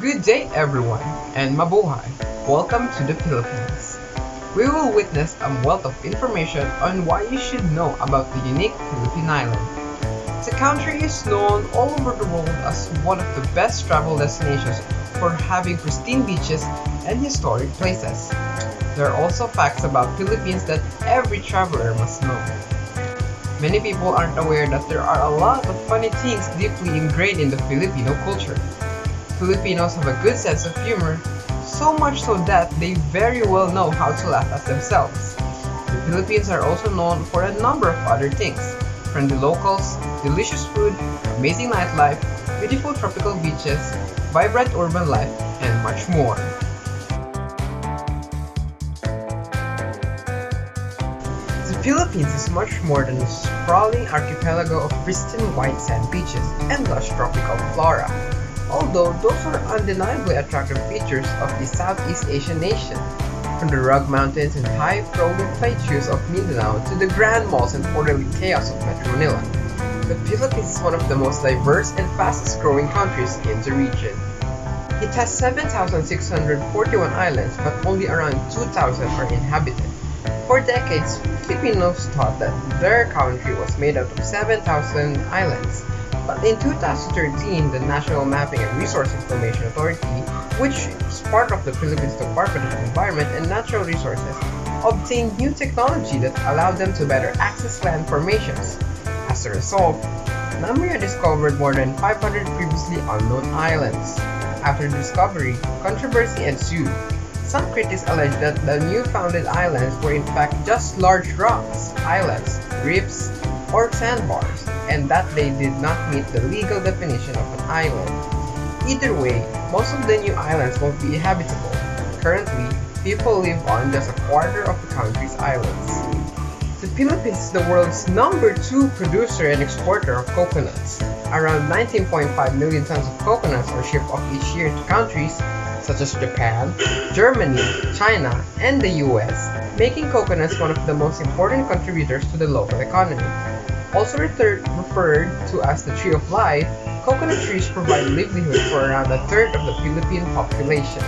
Good day everyone, and mabuhay! Welcome to the Philippines. We will witness a wealth of information on why you should know about the unique Philippine island. The country is known all over the world as one of the best travel destinations for having pristine beaches and historic places. There are also facts about Philippines that every traveler must know. Many people aren't aware that there are a lot of funny things deeply ingrained in the Filipino culture. Filipinos have a good sense of humor, so much so that they very well know how to laugh at themselves. The Philippines are also known for a number of other things: friendly locals, delicious food, amazing nightlife, beautiful tropical beaches, vibrant urban life, and much more. The Philippines is much more than a sprawling archipelago of pristine white sand beaches and lush tropical flora. Although those are undeniably attractive features of the Southeast Asian nation, from the rugged mountains and high rolling plateaus of Mindanao to the grand malls and orderly chaos of Metro Manila, the Philippines is one of the most diverse and fastest growing countries in the region. It has 7,641 islands, but only around 2,000 are inhabited. For decades, Filipinos thought that their country was made out of 7,000 islands. But in 2013, the National Mapping and Resource Information Authority, which is part of the Philippines Department of Environment and Natural Resources, obtained new technology that allowed them to better access land formations. As a result, NAMRIA discovered more than 500 previously unknown islands. After the discovery, controversy ensued. Some critics allege that the new-founded islands were in fact just large rocks, islands, reefs, or sandbars, and that they did not meet the legal definition of an island. Either way, most of the new islands won't be habitable. Currently, people live on just a quarter of the country's islands. The Philippines is the world's #2 producer and exporter of coconuts. Around 19.5 million tons of coconuts are shipped off each year to countries such as Japan, Germany, China, and the US, making coconuts one of the most important contributors to the local economy. Also referred to as the Tree of Life, coconut trees provide livelihood for around a third of the Philippine population.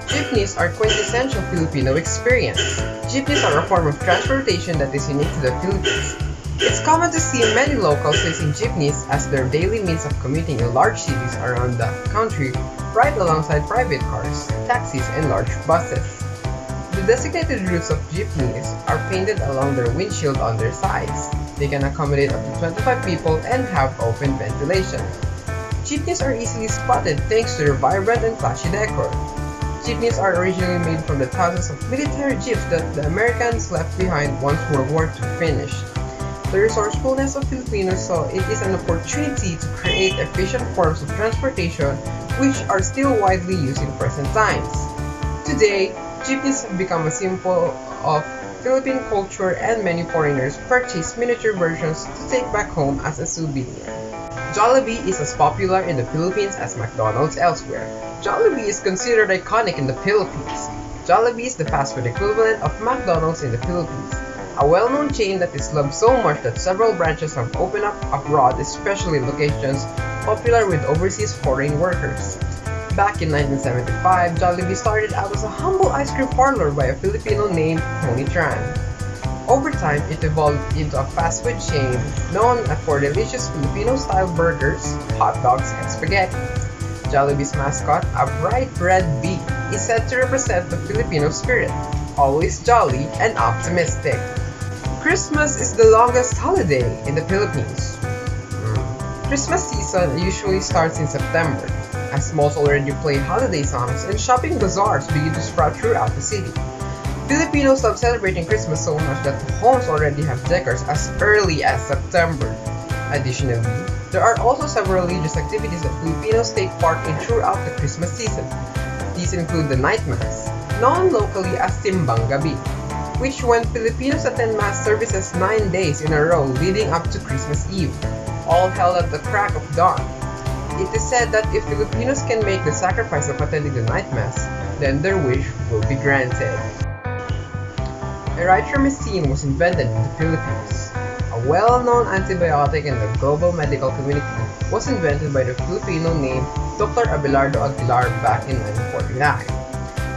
Jeepneys are quintessential Filipino experience. Jeepneys are a form of transportation that is unique to the Philippines. It's common to see many locals using jeepneys as their daily means of commuting in large cities around the country, right alongside private cars, taxis, and large buses. The designated routes of jeepneys are painted along their windshield on their sides. They can accommodate up to 25 people and have open ventilation. Jeepneys are easily spotted thanks to their vibrant and flashy decor. Jeepneys are originally made from the thousands of military jeeps that the Americans left behind once World War II finished. The resourcefulness of Filipinos saw it is an opportunity to create efficient forms of transportation which are still widely used in present times. Today, jeepneys have become a symbol of Philippine culture and many foreigners purchase miniature versions to take back home as a souvenir. Jollibee is as popular in the Philippines as McDonald's elsewhere. Jollibee is considered iconic in the Philippines. Jollibee is the fast food equivalent of McDonald's in the Philippines, a well-known chain that is loved so much that several branches have opened up abroad, especially locations popular with overseas foreign workers. Back in 1975, Jollibee started out as a humble ice cream parlor by a Filipino named Tony Tran. Over time, it evolved into a fast food chain known for delicious Filipino-style burgers, hot dogs, and spaghetti. Jollibee's mascot, a bright red bee, is said to represent the Filipino spirit, always jolly and optimistic. Christmas is the longest holiday in the Philippines. Christmas season usually starts in September, as malls already play holiday songs and shopping bazaars begin to sprout throughout the city. Filipinos love celebrating Christmas so much that homes already have decors as early as September. Additionally, there are also several religious activities that Filipinos take part in throughout the Christmas season. These include the night mass, known locally as Simbang Gabi, which when Filipinos attend mass services 9 days in a row leading up to Christmas Eve, all held at the crack of dawn. It is said that if Filipinos can make the sacrifice of attending the night mass, then their wish will be granted. Erythromycin was invented in the Philippines. A well-known antibiotic in the global medical community, was invented by the Filipino named Dr. Abelardo Aguilar back in 1949.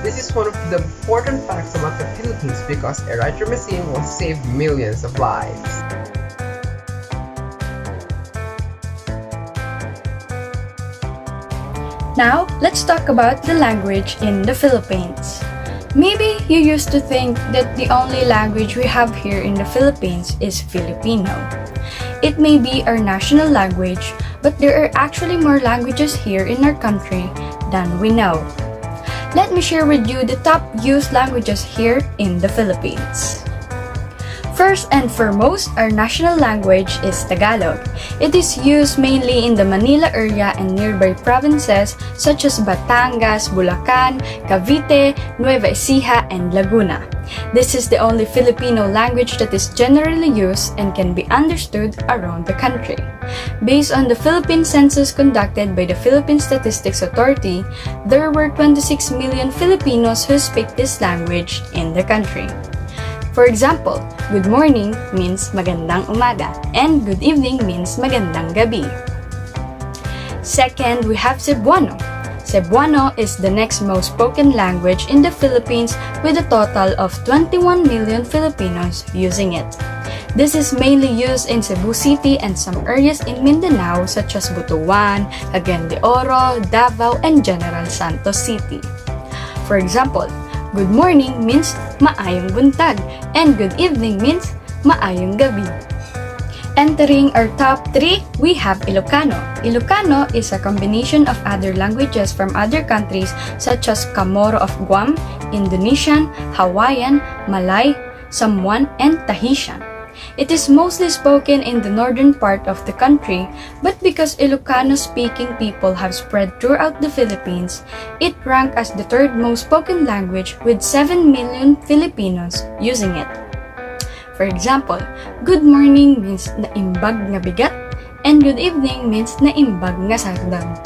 This is one of the important facts about the Philippines because erythromycin will save millions of lives. Now, let's talk about the language in the Philippines. Maybe you used to think that the only language we have here in the Philippines is Filipino. It may be our national language, but there are actually more languages here in our country than we know. Let me share with you the top used languages here in the Philippines. First and foremost, our national language is Tagalog. It is used mainly in the Manila area and nearby provinces such as Batangas, Bulacan, Cavite, Nueva Ecija, and Laguna. This is the only Filipino language that is generally used and can be understood around the country. Based on the Philippine census conducted by the Philippine Statistics Authority, there were 26 million Filipinos who speak this language in the country. For example, good morning means magandang umaga and good evening means magandang gabi. Second, we have Cebuano. Cebuano is the next most spoken language in the Philippines with a total of 21 million Filipinos using it. This is mainly used in Cebu City and some areas in Mindanao such as Butuan, Cagayan de Oro, Davao, and General Santos City. For example, good morning means maayong buntag and good evening means maayong gabi. Entering our top 3, we have Ilocano. Ilocano is a combination of other languages from other countries such as Chamorro of Guam, Indonesian, Hawaiian, Malay, Samoan, and Tahitian. It is mostly spoken in the northern part of the country, but because Ilocano-speaking people have spread throughout the Philippines, it ranked as the third most spoken language with 7 million Filipinos using it. For example, good morning means naimbag nga bigat, and good evening means naimbag nga sagdang.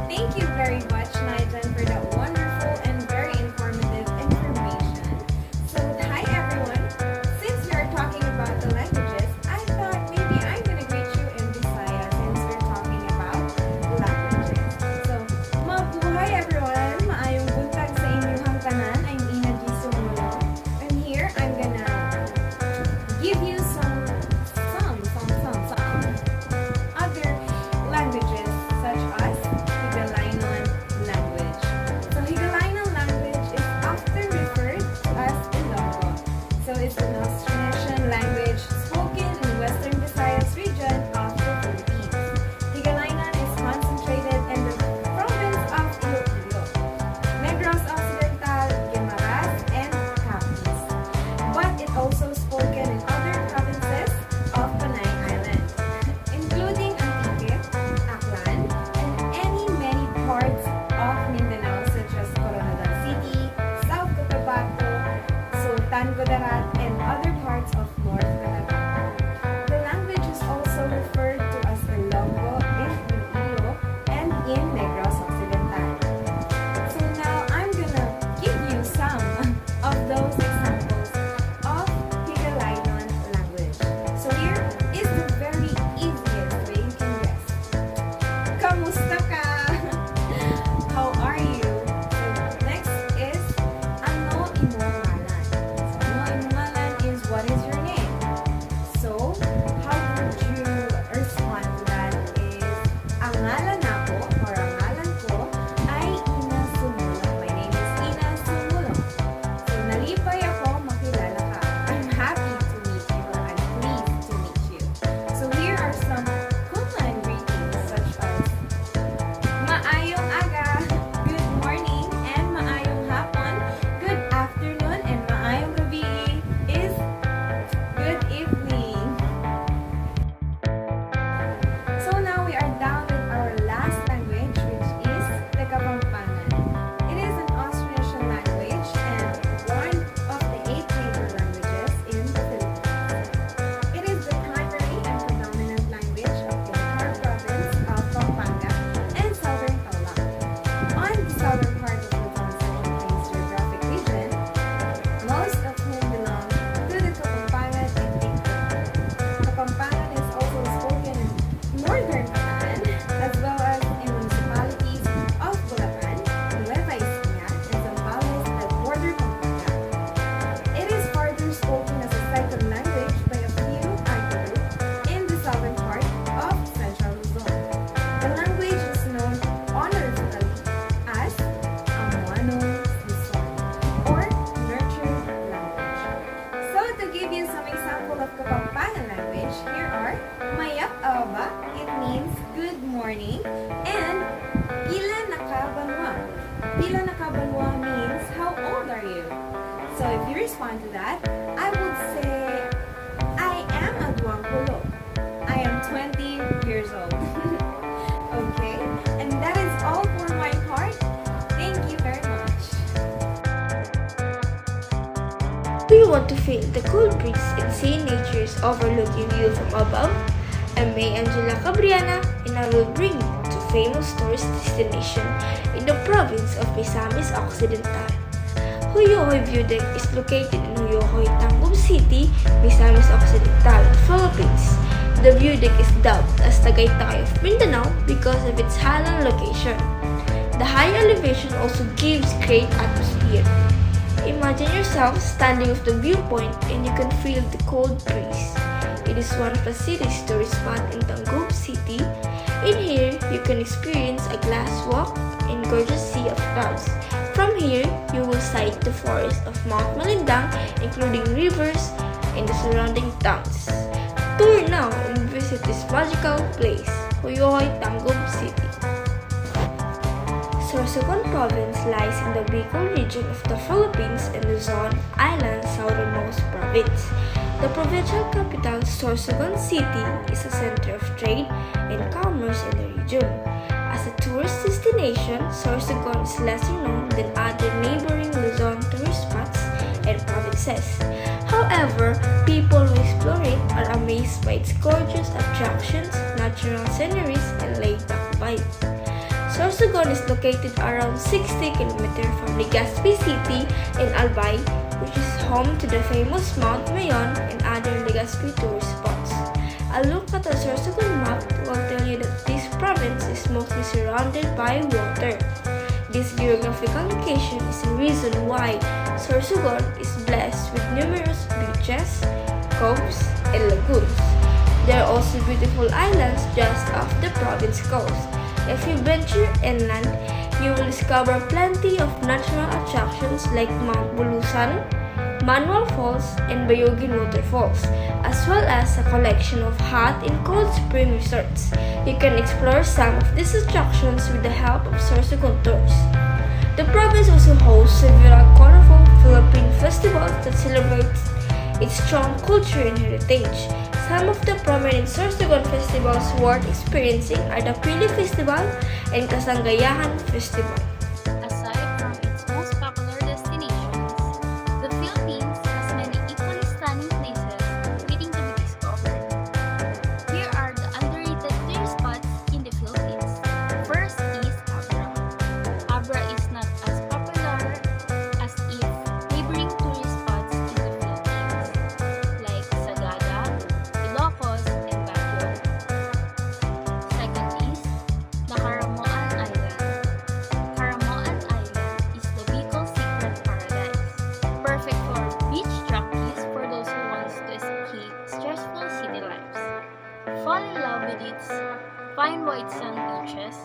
Thank you very much, Nigel, for that wonderful and very informative information. So, hi everyone. Since we are talking about the languages, I thought maybe I'm gonna greet you in Bisaya since we're talking about languages. So, mabuhay everyone. Maayong buntag sa inyong tanan. I'm Ina G. Sumulong. And here, I'm gonna give you some other languages morning, and pila nakabanwa. Pila nakabanwa means how old are you? So if you respond to that, I would say I am a duangkulo. I am 20 years old. Okay, and that is all for my part. Thank you very much. Do you want to feel the cool breeze and see nature's overlooking view from above? I'm May Angela Cabriana, and I will bring you to famous tourist destination in the province of Misamis Occidental. Huyohoy View Deck is located in Huyohoy, Tangum City, Misamis Occidental, Philippines. The view deck is dubbed as Tagaytay of Mindanao because of its highland location. The high elevation also gives great atmosphere. Imagine yourself standing off the viewpoint and you can feel the cold breeze. It is one of the city's tourist spot in Tangum City. In here, you can experience a glass walk in gorgeous sea of clouds. From here, you will sight the forest of Mount Malindang, including rivers and the surrounding towns. Tour now and visit this magical place, Huyohoy, Tangum City. Sorsogon Province lies in the Bicol region of the Philippines and Luzon Island's southernmost province. The provincial capital, Sorsogon City, is a center of trade and commerce in the region. As a tourist destination, Sorsogon is lesser known than other neighboring Luzon tourist spots and provinces. However, people who explore it are amazed by its gorgeous attractions, natural sceneries, and laid-back vibe. Sorsogon is located around 60 km from Legazpi City in Albay, which is home to the famous Mount Mayon and other Legazpi tourist spots. A look at the Sorsogon map will tell you that this province is mostly surrounded by water. This geographical location is the reason why Sorsogon is blessed with numerous beaches, coves, and lagoons. There are also beautiful islands just off the province coast. If you venture inland, you will discover plenty of natural attractions like Mount Bulusan, Manual Falls, and Bayogin Waterfalls, as well as a collection of hot and cold spring resorts. You can explore some of these attractions with the help of Sorsogon tours. The province also hosts several colorful Philippine festivals that celebrate its strong culture and heritage. Some of the prominent Sorsogon festivals worth experiencing are the Pili Festival and Kasanggayahan Festival. Aside from its most popular destinations, the Philippines has many equally stunning places waiting to be discovered. Here are the underrated tourist spots in the Philippines. First is Abra. Abra is not as popular as its neighboring tourist spots in the Philippines, like Sagada, Ilocos, and Baguio. Second is the Caramoan Island. Caramoan Island is the Bicol secret paradise, perfect for beach junkies for those who want to escape stressful city lives. Fall in love with its fine white sand beaches,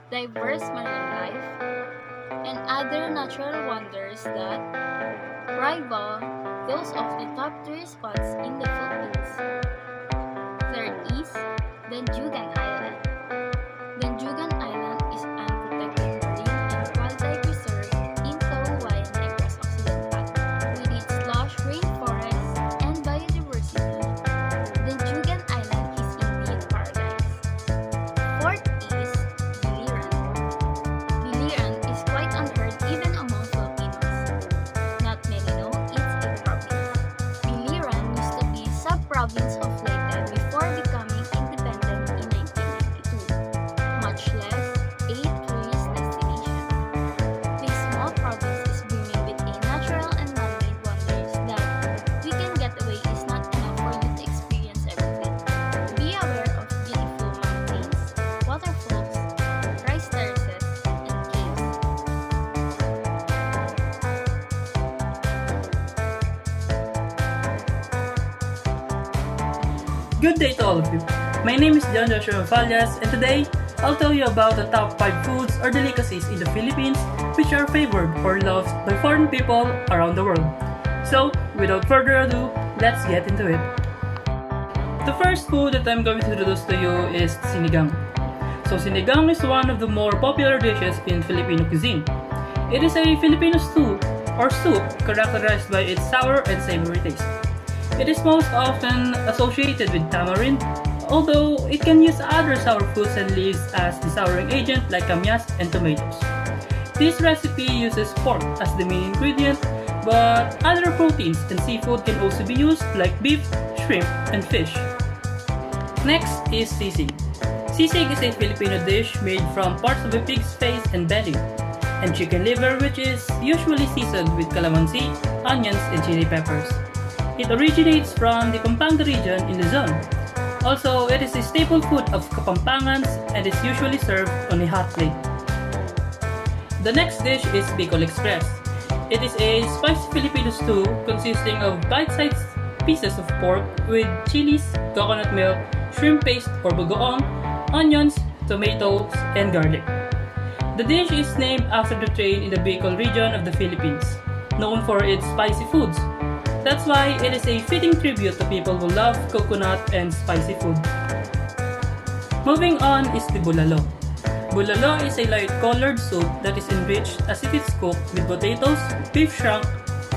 diverse marine life, and other natural wonders that rival those of the top tourist spots in the Philippines. Third is Danjugan Island. Danjugan Island is an protected marine and wildlife reserve in Kauai, Negros Occidental. With its lush rainforest and biodiversity, Danjugan Island is indeed paradise. Fourth is Biliran. Biliran is quite unheard even among Filipinos. Not many know it's a province. Biliran used to be a sub-province of Leyte before becoming independent in 1992, much less a tourist destination. This small province is brimming with a natural and man-made wonders that we can get away is not enough for you to experience everything. Be aware of beautiful mountains, waterfalls, rice terraces, and caves. Good day to all of you. My name is John Joshua Oafallas, and today I'll tell you about the top 5 foods or delicacies in the Philippines which are favored or loved by foreign people around the world. So, without further ado, let's get into it. The first food that I'm going to introduce to you is sinigang. So sinigang is one of the more popular dishes in Filipino cuisine. It is a Filipino stew or soup characterized by its sour and savory taste. It is most often associated with tamarind, although it can use other sour fruits and leaves as the souring agent like kamyas and tomatoes. This recipe uses pork as the main ingredient, but other proteins and seafood can also be used like beef, shrimp, and fish. Next is sisig. Sisig is a Filipino dish made from parts of a pig's face and belly, and chicken liver, which is usually seasoned with calamansi, onions, and chili peppers. It originates from the Pampanga region in Luzon. Also, it is a staple food of Kapampangans and is usually served on a hot plate. The next dish is Bicol Express. It is a spicy Filipino stew consisting of bite-sized pieces of pork with chilies, coconut milk, shrimp paste or bagoong, onions, tomatoes, and garlic. The dish is named after the train in the Bicol region of the Philippines, known for its spicy foods. That's why it is a fitting tribute to people who love coconut and spicy food. Moving on is the bulalo. Bulalo is a light-colored soup that is enriched as it is cooked with potatoes, beef shank,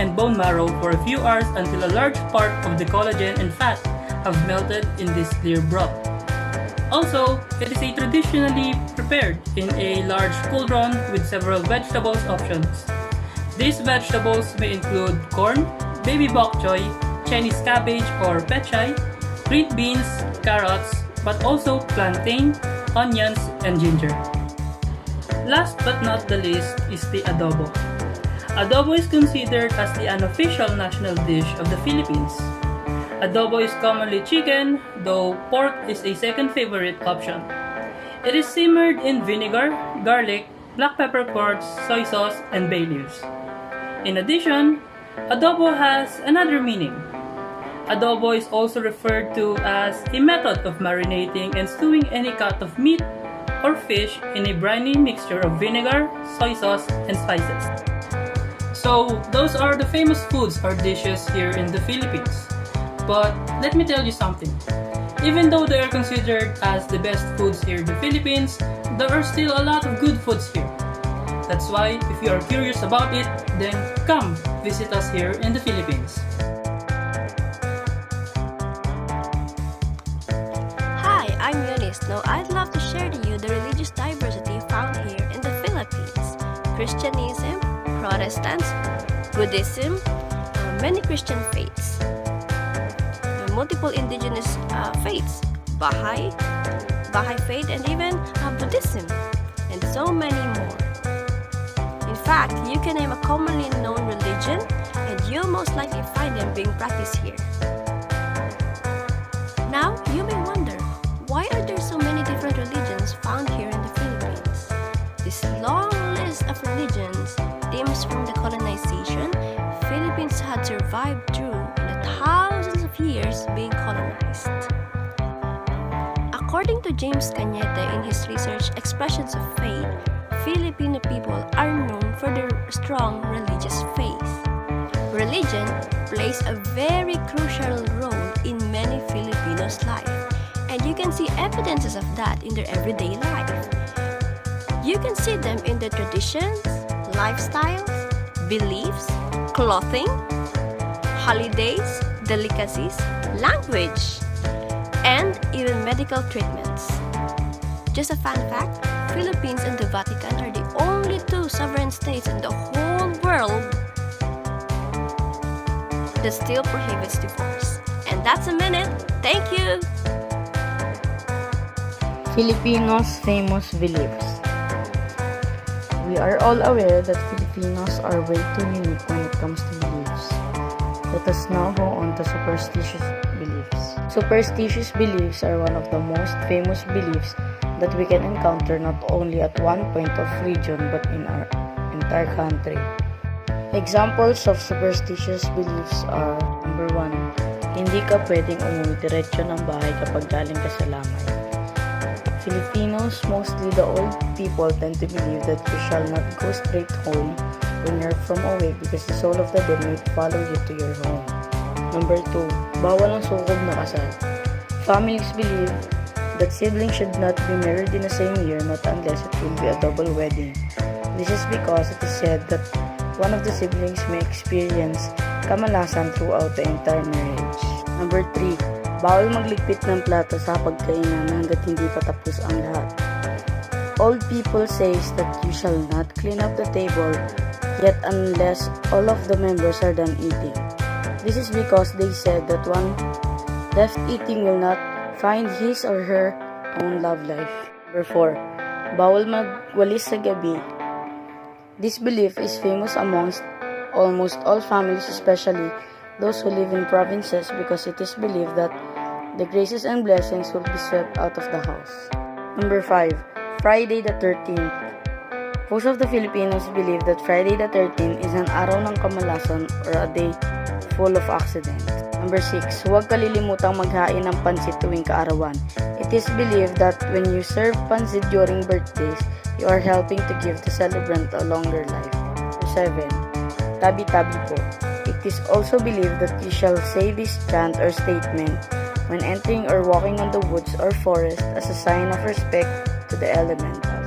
and bone marrow for a few hours until a large part of the collagen and fat have melted in this clear broth. Also, it is traditionally prepared in a large cauldron with several vegetables options. These vegetables may include corn, baby bok choy, Chinese cabbage or pechay, green beans, carrots, but also plantain, onions, and ginger. Last but not the least is the adobo. Adobo is considered as the unofficial national dish of the Philippines. Adobo is commonly chicken, though pork is a second favorite option. It is simmered in vinegar, garlic, black peppercorns, soy sauce, and bay leaves. In addition, adobo has another meaning. Adobo is also referred to as a method of marinating and stewing any cut of meat or fish in a briny mixture of vinegar, soy sauce, and spices. So, those are the famous foods or dishes here in the Philippines. But let me tell you something. Even though they are considered as the best foods here in the Philippines, there are still a lot of good foods here. That's why, if you are curious about it, then come visit us here in the Philippines. Hi, I'm Eunice. Now I'd love to share to you the religious diversity found here in the Philippines. Christianism, Protestants, Buddhism, many Christian faiths, multiple indigenous faiths, Baha'i faith, and even Buddhism, and so many more. In fact, you can name a commonly known religion, and you'll most likely find them being practiced here. Now, you may wonder, why are there so many different religions found here in the Philippines? This long list of religions stems from the colonization Philippines had survived through in the thousands of years being colonized. According to James Cañete in his research Expressions of Faith, Filipino people are known for their strong religious faith. Religion plays a very crucial role in many Filipinos' life, and you can see evidences of that in their everyday life. You can see them in their traditions, lifestyles, beliefs, clothing, holidays, delicacies, language, and even medical treatments. Just a fun fact, Philippines and the Vatican are the only two sovereign states in the whole world that still prohibits divorce. And that's a minute. Thank you! Filipinos' famous beliefs. We are all aware that Filipinos are way too unique when it comes to beliefs. Let us now go on to superstitious beliefs. Superstitious beliefs are one of the most famous beliefs that we can encounter not only at one point of region but in our entire country. Examples of superstitious beliefs are: number 1, hindi ka pwedeng umuwi diretso ng bahay kapag galing ka sa lamay. Filipinos, mostly the old people, tend to believe that you shall not go straight home when you're from away because the soul of the dead may follow you to your home. Number 2, bawal ang sukob na kasal. Families believe that siblings should not be married in the same year, not unless it will be a double wedding. This is because it is said that one of the siblings may experience kamalasan throughout the entire marriage. Number 3. Bawal magligpit ng plato sa pagkainan hanggat hindi pa tapos ang lahat. Old people says that you shall not clean up the table yet unless all of the members are done eating. This is because they said that one left eating will not find his or her own love life. Number 4. Bawal magwalis sa gabi. This belief is famous amongst almost all families, especially those who live in provinces, because it is believed that the graces and blessings will be swept out of the house. Number 5. Friday the 13th. Most of the Filipinos believe that Friday the 13th is an araw ng kamalasan or a day full of accidents. Number 6. Huwag kalilimutang maghain ng pansit tuwing kaarawan. It is believed that when you serve pansit during birthdays, you are helping to give the celebrant a longer life. Number 7. Tabi-tabi po. It is also believed that you shall say this chant or statement when entering or walking on the woods or forest as a sign of respect to the elementals.